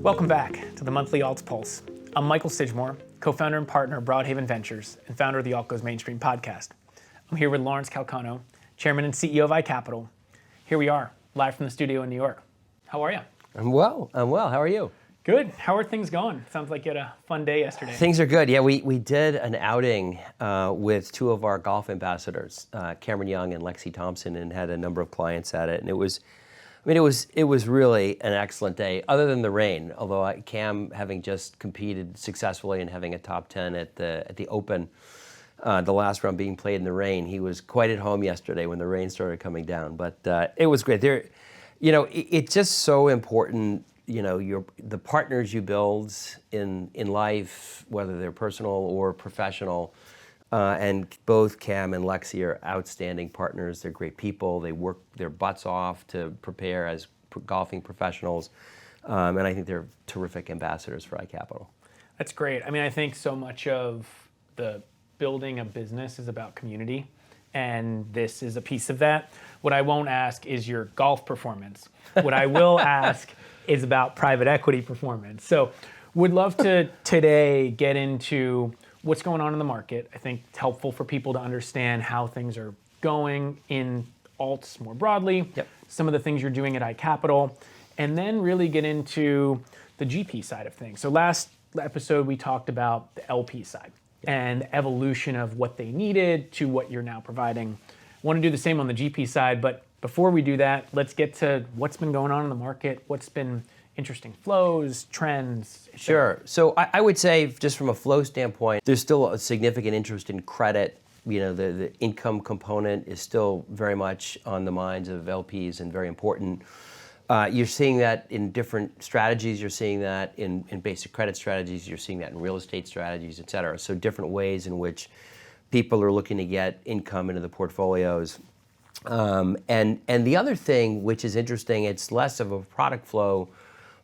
Welcome back to the monthly Alts Pulse. I'm Michael Sidgmore, co-founder and partner of Broadhaven Ventures and founder of the Alt Goes Mainstream podcast. I'm here with Lawrence Calcano, chairman and CEO of iCapital. Here we are, live from the studio in New York. How are you? I'm well. How are you? Good. How are things going? Sounds like you had a fun day yesterday. Things are good. Yeah, we did an outing with two of our golf ambassadors, Cameron Young and Lexi Thompson, and had a number of clients at it. And it was really an excellent day, other than the rain. Although Cam, having just competed successfully and having a top 10 at the Open, the last round being played in the rain, he was quite at home yesterday when the rain started coming down. But it was great. It's just so important. The partners you build in life, whether they're personal or professional, and both Cam and Lexi are outstanding partners. They're great people. They work their butts off to prepare as golfing professionals, and I think they're terrific ambassadors for iCapital. That's great. I mean, I think so much of the building a business is about community, and this is a piece of that. What I won't ask is your golf performance. What I will ask is about private equity performance. So would love to today get into what's going on in the market. I think it's helpful for people to understand how things are going in alts more broadly, some of the things you're doing at iCapital, and then really get into the GP side of things. So last episode, we talked about the LP side and the evolution of what they needed to what you're now providing. I want to do the same on the GP side, but before we do that, let's get to what's been going on in the market, what's been interesting flows, trends. Sure. So I would say, just from a flow standpoint, there's still a significant interest in credit. The income component is still very much on the minds of LPs and very important. You're seeing that in different strategies. You're seeing that in basic credit strategies. You're seeing that in real estate strategies, et cetera. So different ways in which people are looking to get income into the portfolios. And the other thing, which is interesting, it's less of a product flow,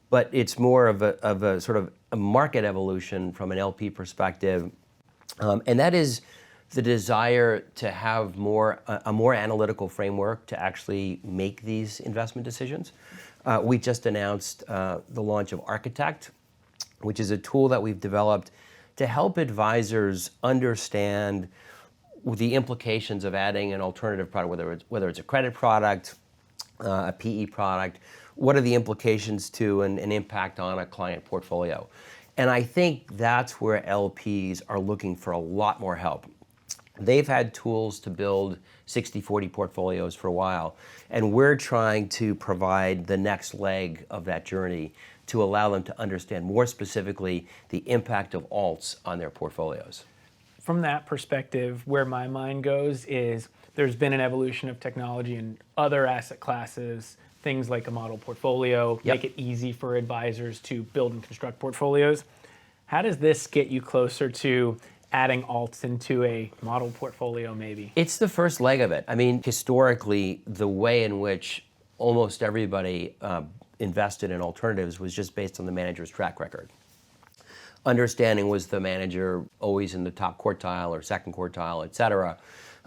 but it's more of a sort of a market evolution from an LP perspective, and that is the desire to have a more analytical framework to actually make these investment decisions. We just announced the launch of Architect, which is a tool that we've developed to help advisors understand the implications of adding an alternative product, whether it's a credit product, a PE product. What are the implications to an impact on a client portfolio? And I think that's where LPs are looking for a lot more help. They've had tools to build 60/40 portfolios for a while, and we're trying to provide the next leg of that journey to allow them to understand more specifically the impact of alts on their portfolios. From that perspective, where my mind goes is there's been an evolution of technology in other asset classes, things like a model portfolio, make it easy for advisors to build and construct portfolios. How does this get you closer to adding alts into a model portfolio maybe? It's the first leg of it. I mean, historically, the way in which almost everybody invested in alternatives was just based on the manager's track record. Understanding, was the manager always in the top quartile or second quartile, et cetera.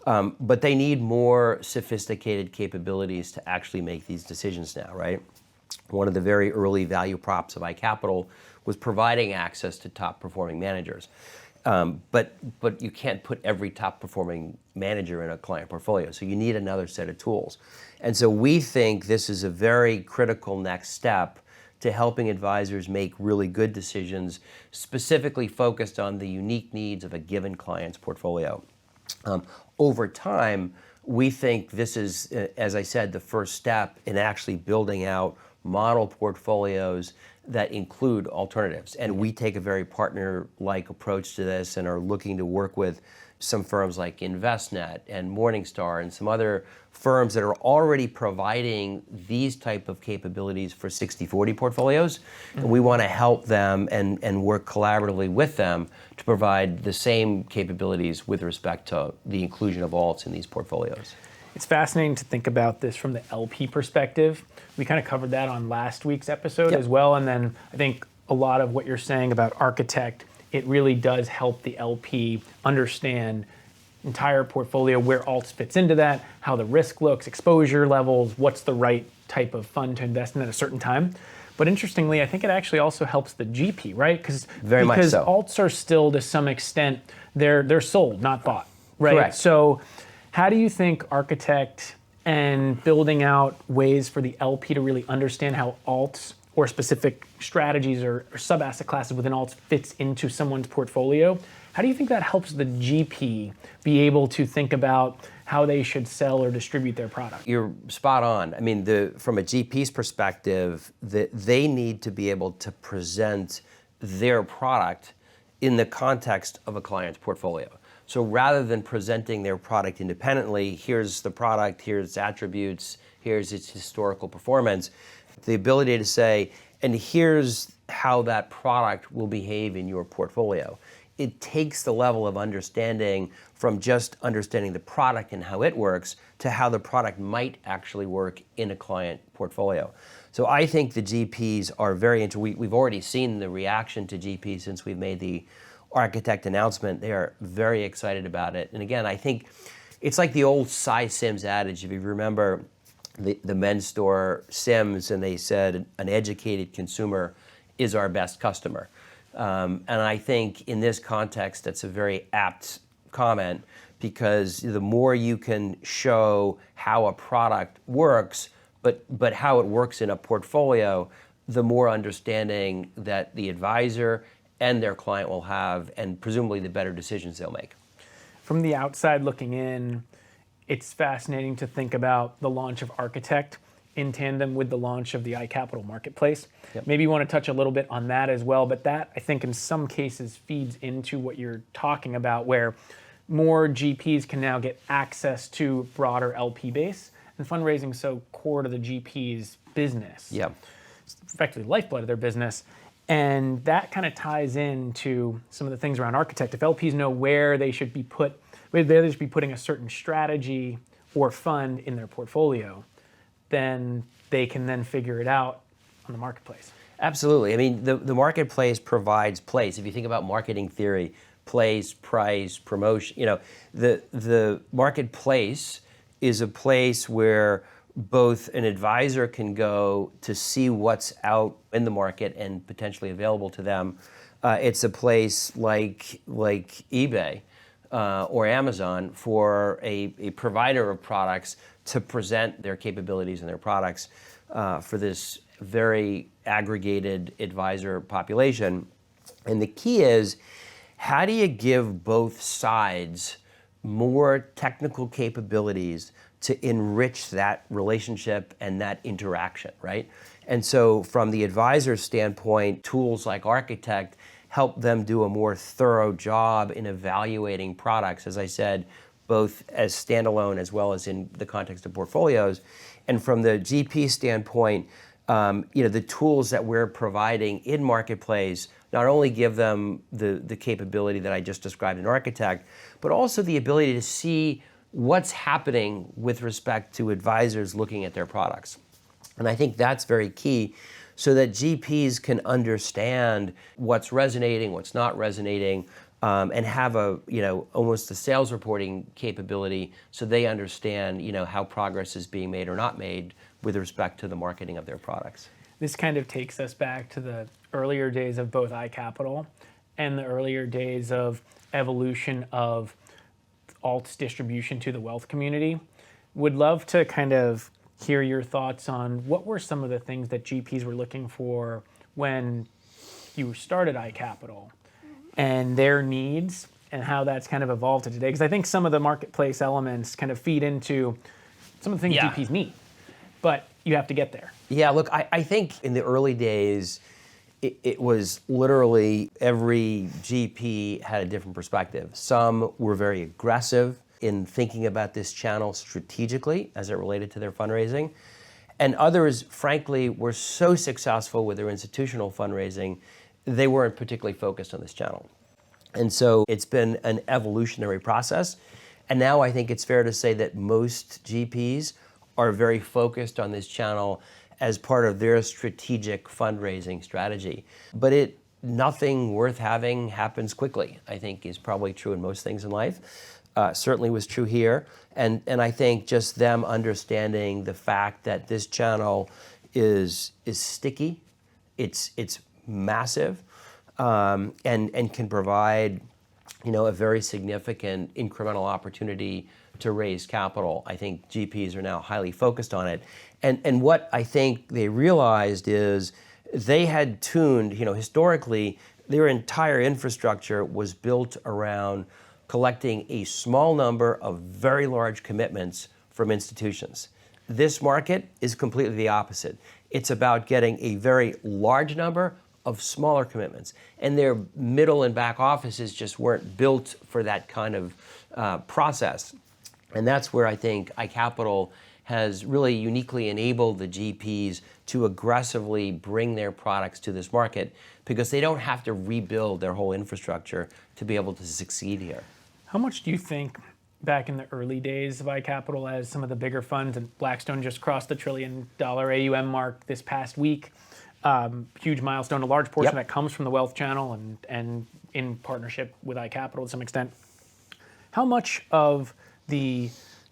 But they need more sophisticated capabilities to actually make these decisions now, right? One of the very early value props of iCapital was providing access to top performing managers. But you can't put every top performing manager in a client portfolio, so you need another set of tools. And so we think this is a very critical next step to helping advisors make really good decisions, specifically focused on the unique needs of a given client's portfolio. Over time, we think this is, as I said, the first step in actually building out model portfolios that include alternatives. And we take a very partner-like approach to this and are looking to work with some firms like Envestnet and Morningstar and some other firms that are already providing these type of capabilities for 60/40 portfolios. And we want to help them and work collaboratively with them to provide the same capabilities with respect to the inclusion of alts in these portfolios. It's fascinating to think about this from the LP perspective. We kind of covered that on last week's episode as well. And then I think a lot of what you're saying about Architect, it really does help the LP understand entire portfolio, where alts fits into that, how the risk looks, exposure levels, what's the right type of fund to invest in at a certain time. But interestingly, I think it actually also helps the GP, right? Very much so. Alts are still, to some extent, they're sold, not bought, right? Correct. So how do you think Architect and building out ways for the LP to really understand how alts or specific strategies or sub-asset classes within alts fits into someone's portfolio, how do you think that helps the GP be able to think about how they should sell or distribute their product? You're spot on. I mean, from a GP's perspective, they need to be able to present their product in the context of a client's portfolio. So rather than presenting their product independently, here's the product, here's its attributes, here's its historical performance, the ability to say, and here's how that product will behave in your portfolio. It takes the level of understanding from just understanding the product and how it works to how the product might actually work in a client portfolio. So I think the GPs are very interested. We've already seen the reaction to GPs since we've made the Architect announcement. They are very excited about it. And again, I think it's like the old Cy Sims adage, if you remember the men's store Sims, and they said an educated consumer is our best customer. And I think in this context, that's a very apt comment, because the more you can show how a product works, but how it works in a portfolio, the more understanding that the advisor and their client will have, and presumably the better decisions they'll make. From the outside looking in, it's fascinating to think about the launch of Architect in tandem with the launch of the iCapital marketplace. Yep. Maybe you want to touch a little bit on that as well, but that, I think, in some cases feeds into what you're talking about, where more GPs can now get access to broader LP base, and fundraising so core to the GP's business. Yeah. It's effectively the lifeblood of their business. And that kind of ties into some of the things around Architect. If LPs know where they should be putting a certain strategy or fund in their portfolio, then they can then figure it out on the marketplace. Absolutely. I mean, the marketplace provides place. If you think about marketing theory, place, price, promotion, the marketplace is a place where both an advisor can go to see what's out in the market and potentially available to them. It's a place like eBay or Amazon for a provider of products to present their capabilities and their products for this very aggregated advisor population. And the key is, how do you give both sides more technical capabilities to enrich that relationship and that interaction, right? And so from the advisor's standpoint, tools like Architect help them do a more thorough job in evaluating products, as I said, both as standalone as well as in the context of portfolios. And from the GP standpoint, the tools that we're providing in Marketplace not only give them the capability that I just described in Architect, but also the ability to see what's happening with respect to advisors looking at their products. And I think that's very key, so that GPs can understand what's resonating, what's not resonating, and have almost a sales reporting capability, so they understand how progress is being made or not made with respect to the marketing of their products. This kind of takes us back to the earlier days of both iCapital and the earlier days of evolution of alts distribution to the wealth community. Would love to kind of hear your thoughts on what were some of the things that GPs were looking for when you started iCapital and their needs, and how that's kind of evolved to today. Because I think some of the marketplace elements kind of feed into some of the things GPs need, but you have to get there. Yeah, look, I think in the early days, it was literally every GP had a different perspective. Some were very aggressive in thinking about this channel strategically as it related to their fundraising. And others, frankly, were so successful with their institutional fundraising, they weren't particularly focused on this channel. And so it's been an evolutionary process. And now I think it's fair to say that most GPs are very focused on this channel as part of their strategic fundraising strategy. But nothing worth having happens quickly, I think is probably true in most things in life. Certainly was true here. And I think just them understanding the fact that this channel is sticky, It's massive, and can provide, a very significant incremental opportunity to raise capital. I think GPs are now highly focused on it. And what I think they realized is they had tuned, historically, their entire infrastructure was built around collecting a small number of very large commitments from institutions. This market is completely the opposite. It's about getting a very large number of smaller commitments. And their middle and back offices just weren't built for that kind of process. And that's where I think iCapital has really uniquely enabled the GPs to aggressively bring their products to this market, because they don't have to rebuild their whole infrastructure to be able to succeed here. How much do you think back in the early days of iCapital, as some of the bigger funds, and Blackstone just crossed the $1 trillion AUM mark this past week, huge milestone, a large portion that comes from the wealth channel and in partnership with iCapital to some extent. How much of the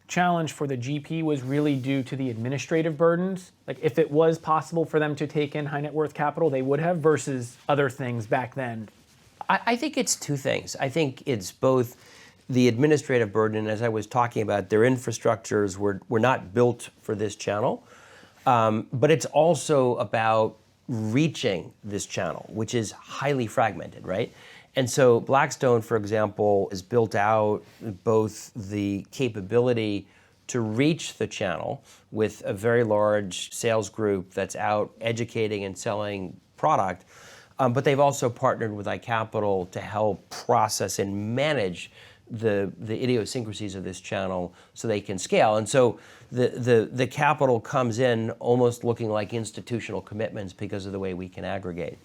challenge for the GP was really due to the administrative burdens? Like, if it was possible for them to take in high net worth capital, they would have, versus other things back then? I think it's two things. I think it's both the administrative burden, and as I was talking about, their infrastructures were not built for this channel, but it's also about reaching this channel, which is highly fragmented, right? And so Blackstone, for example, has built out both the capability to reach the channel with a very large sales group that's out educating and selling product, but they've also partnered with iCapital to help process and manage the idiosyncrasies of this channel so they can scale. And so the capital comes in almost looking like institutional commitments because of the way we can aggregate.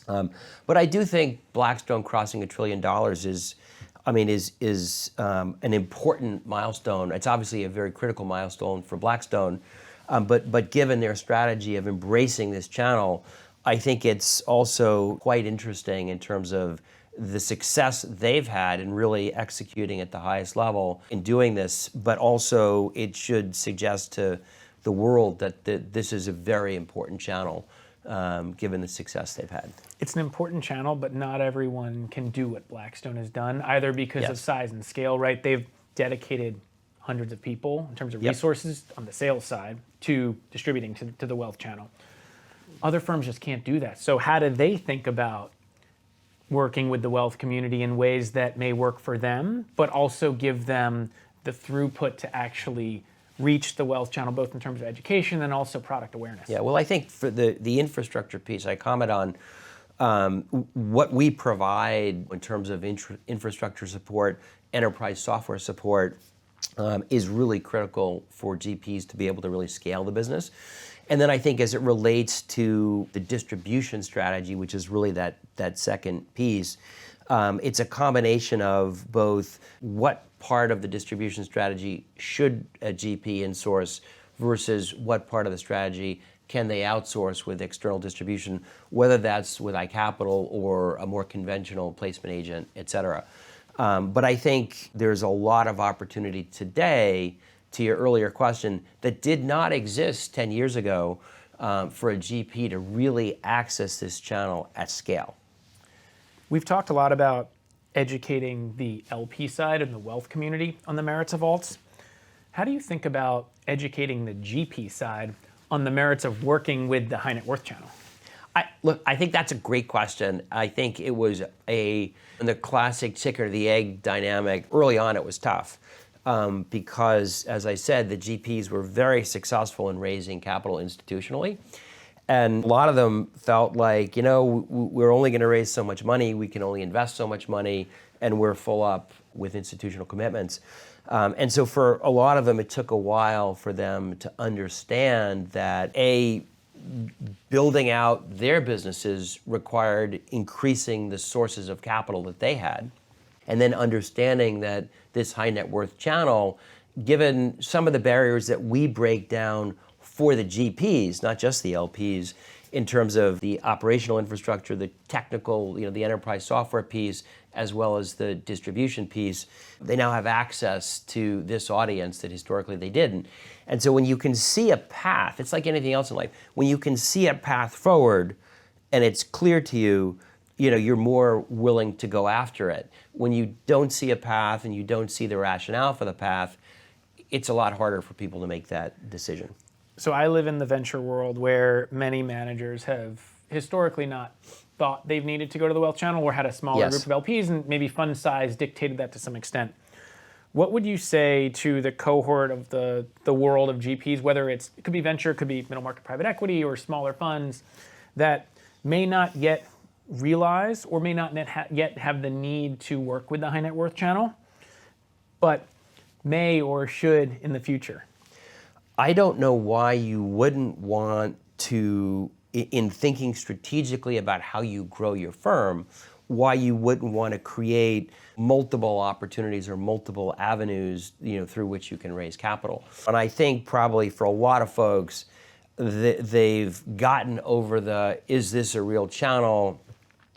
But I do think Blackstone crossing $1 trillion is an important milestone. It's obviously a very critical milestone for Blackstone, but given their strategy of embracing this channel, I think it's also quite interesting in terms of the success they've had in really executing at the highest level in doing this, but also it should suggest to the world that this is a very important channel, given the success they've had. It's an important channel, but not everyone can do what Blackstone has done, either because of size and scale, right? They've dedicated hundreds of people in terms of resources on the sales side to distributing to the wealth channel. Other firms just can't do that. So how do they think about working with the wealth community in ways that may work for them, but also give them the throughput to actually reach the wealth channel, both in terms of education and also product awareness? Yeah, well, I think for the infrastructure piece, I comment on what we provide in terms of infrastructure support, enterprise software support, is really critical for GPs to be able to really scale the business. And then I think as it relates to the distribution strategy, which is really that second piece, it's a combination of both what part of the distribution strategy should a GP insource versus what part of the strategy can they outsource with external distribution, whether that's with iCapital or a more conventional placement agent, et cetera. But I think there's a lot of opportunity today, to your earlier question, that did not exist 10 years ago for a GP to really access this channel at scale. We've talked a lot about educating the LP side and the wealth community on the merits of alts. How do you think about educating the GP side on the merits of working with the high net worth channel? I think that's a great question. I think it was the classic chicken or the egg dynamic. Early on, it was tough because, as I said, the GPs were very successful in raising capital institutionally. And a lot of them felt like, we're only going to raise so much money, we can only invest so much money, and we're full up with institutional commitments. And so for a lot of them, it took a while for them to understand that, building out their businesses required increasing the sources of capital that they had, and then understanding that this high net worth channel, given some of the barriers that we break down for the GPs, not just the LPs, in terms of the operational infrastructure, the technical, the enterprise software piece, as well as the distribution piece, they now have access to this audience that historically they didn't. And so when you can see a path, it's like anything else in life, when you can see a path forward, and it's clear to you, you're more willing to go after it. When you don't see a path and you don't see the rationale for the path, it's a lot harder for people to make that decision. So I live in the venture world where many managers have historically not thought they've needed to go to the wealth channel or had a smaller Yes. group of LPs, and maybe fund size dictated that to some extent. What would you say to the cohort of the world of GPs, whether it could be venture, it could be middle market private equity or smaller funds, that may not yet realize or may not yet have the need to work with the high net worth channel, but may or should in the future? I don't know why you wouldn't want to, in thinking strategically about how you grow your firm, why you wouldn't want to create multiple opportunities or multiple avenues, through which you can raise capital. And I think probably for a lot of folks, they've gotten over the, is this a real channel?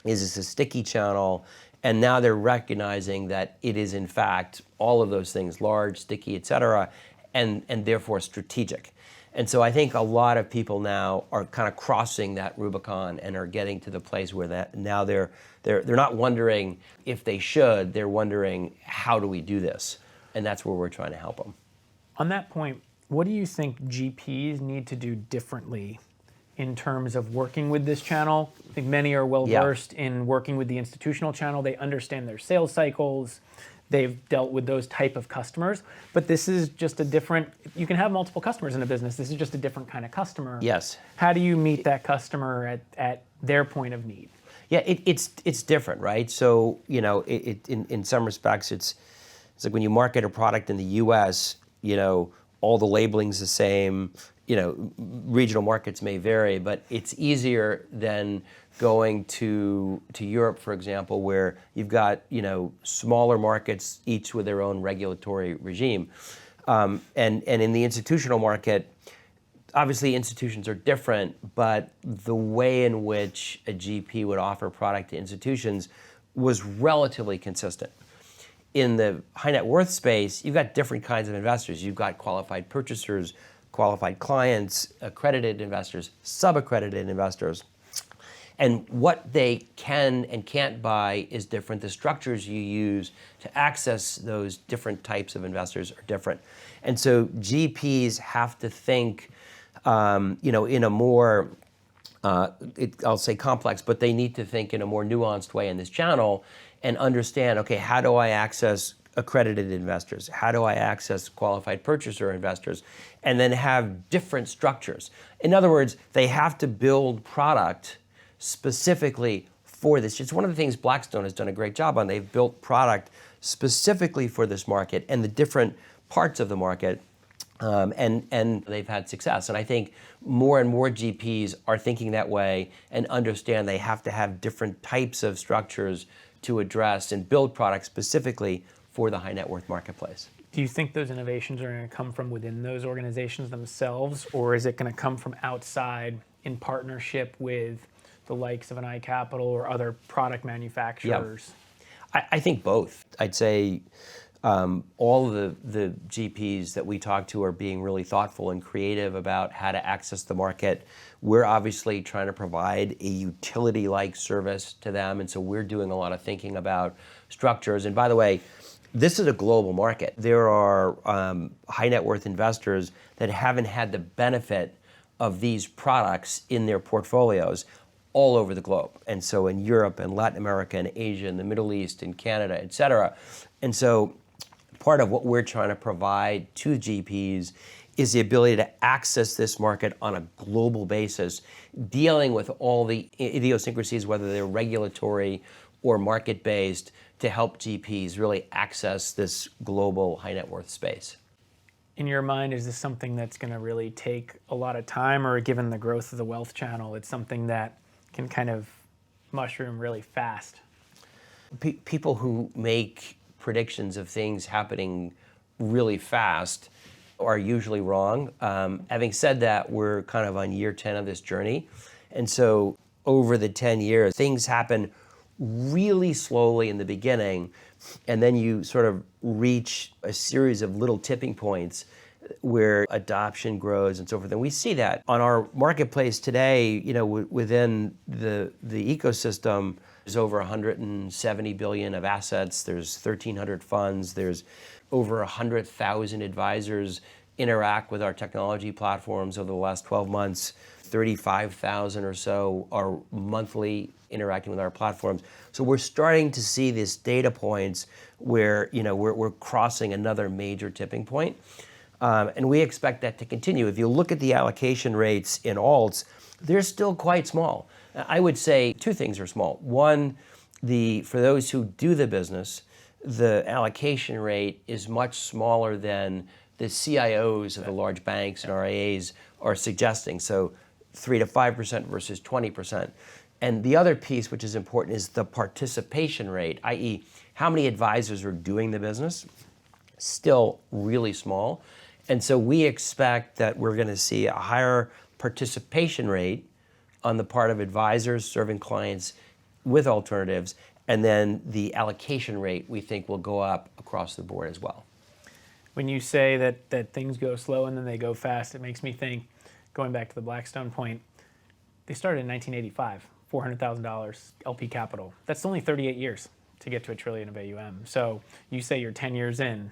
Is this a sticky channel? And now they're recognizing that it is in fact all of those things, large, sticky, et cetera, and therefore strategic. And so I think a lot of people now are kind of crossing that Rubicon and are getting to the place where that now they're not wondering if they should, they're wondering how do we do this? And that's where we're trying to help them. On that point, what do you think GPs need to do differently in terms of working with this channel? I think many are well versed in working with the institutional channel. They understand their sales cycles. They've dealt with those type of customers, but this is just a different, you can have multiple customers in a business. This is just a different kind of customer. Yes. How do you meet that customer at their point of need? Yeah, it's different, right? So, in some respects, it's like when you market a product in the US, all the labeling's the same, regional markets may vary, but it's easier than going to Europe, for example, where you've got, smaller markets, each with their own regulatory regime. And in the institutional market, obviously institutions are different, but the way in which a GP would offer product to institutions was relatively consistent. In the high net worth space, you've got different kinds of investors. You've got qualified purchasers, qualified clients, accredited investors, sub-accredited investors. And what they can and can't buy is different. The structures you use to access those different types of investors are different. And so GPs have to think, in a more, I'll say complex, but they need to think in a more nuanced way in this channel and understand, okay, how do I access accredited investors? How do I access qualified purchaser investors? And then have different structures. In other words, they have to build product specifically for this. It's one of the things Blackstone has done a great job on. They've built product specifically for this market and the different parts of the market, and they've had success. And I think more and more GPs are thinking that way and understand they have to have different types of structures to address and build products specifically for the high net worth marketplace. Do you think those innovations are going to come from within those organizations themselves, or is it going to come from outside in partnership with the likes of an iCapital or other product manufacturers? I think both. I'd say all of the GPs that we talk to are being really thoughtful and creative about how to access the market. We're obviously trying to provide a utility-like service to them, and so we're doing a lot of thinking about structures. And by the way, this is a global market. There are high net worth investors that haven't had the benefit of these products in their portfolios all over the globe. And so in Europe and Latin America and Asia and the Middle East and Canada, et cetera. And so part of what we're trying to provide to GPs is the ability to access this market on a global basis, dealing with all the idiosyncrasies, whether they're regulatory or market-based, to help GPs really access this global high net worth space. In your mind, is this something that's going to really take a lot of time, or given the growth of the wealth channel, it's something that can kind of mushroom really fast? People who make predictions of things happening really fast are usually wrong. Having said that, we're kind of on year 10 of this journey. And so over the 10 years, things happen really slowly in the beginning, and then you sort of reach a series of little tipping points where adoption grows and so forth. And we see that on our marketplace today, within the ecosystem, there's over 170 billion of assets. There's 1,300 funds. There's over 100,000 advisors interact with our technology platforms over the last 12 months. 35,000 or so are monthly interacting with our platforms. So we're starting to see these data points where we're crossing another major tipping point. And we expect that to continue. If you look at the allocation rates in alts, they're still quite small. I would say two things are small. One, for those who do the business, the allocation rate is much smaller than the CIOs of the large banks and RIAs are suggesting. So 3 to 5% versus 20%. And the other piece, which is important, is the participation rate, i.e., how many advisors are doing the business. Still really small. And so we expect that we're going to see a higher participation rate on the part of advisors serving clients with alternatives. And then the allocation rate, we think, will go up across the board as well. When you say that things go slow and then they go fast, it makes me think, going back to the Blackstone point, they started in 1985, $400,000 LP capital. That's only 38 years to get to $1 trillion of AUM. So you say you're 10 years in,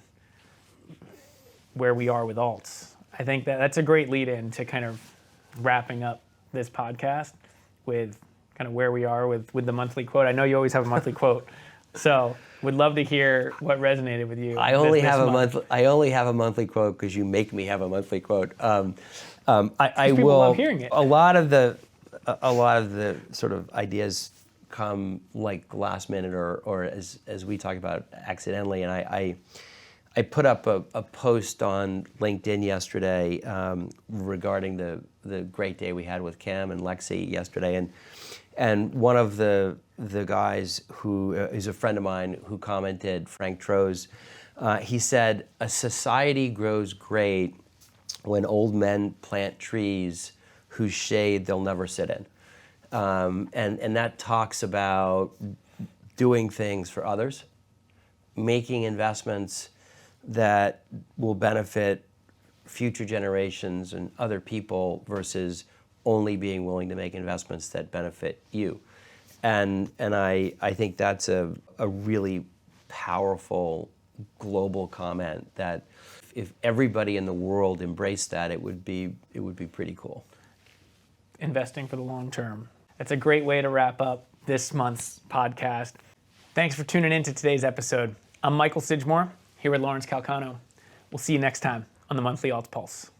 where we are with alts. I think that's a great lead in to kind of wrapping up this podcast with kind of where we are with the monthly quote. I know you always have a monthly quote, so would love to hear what resonated with you. I only have a monthly quote because you make me have a monthly quote. I people will. Love hearing it. A lot of the sort of ideas come like last minute or as we talk about accidentally, and I put up a post on LinkedIn yesterday regarding the great day we had with Cam and Lexi yesterday, and one of the guys who is a friend of mine who commented, Frank Troze, he said, "A society grows great when old men plant trees whose shade they'll never sit in," and that talks about doing things for others, making investments that will benefit future generations and other people versus only being willing to make investments that benefit you. And I think that's a really powerful global comment that if everybody in the world embraced that, it would be pretty cool. Investing for the long term. That's a great way to wrap up this month's podcast. Thanks for tuning in to today's episode. I'm Michael Sidgmore, here with Lawrence Calcano. We'll see you next time on the Monthly Alt Pulse.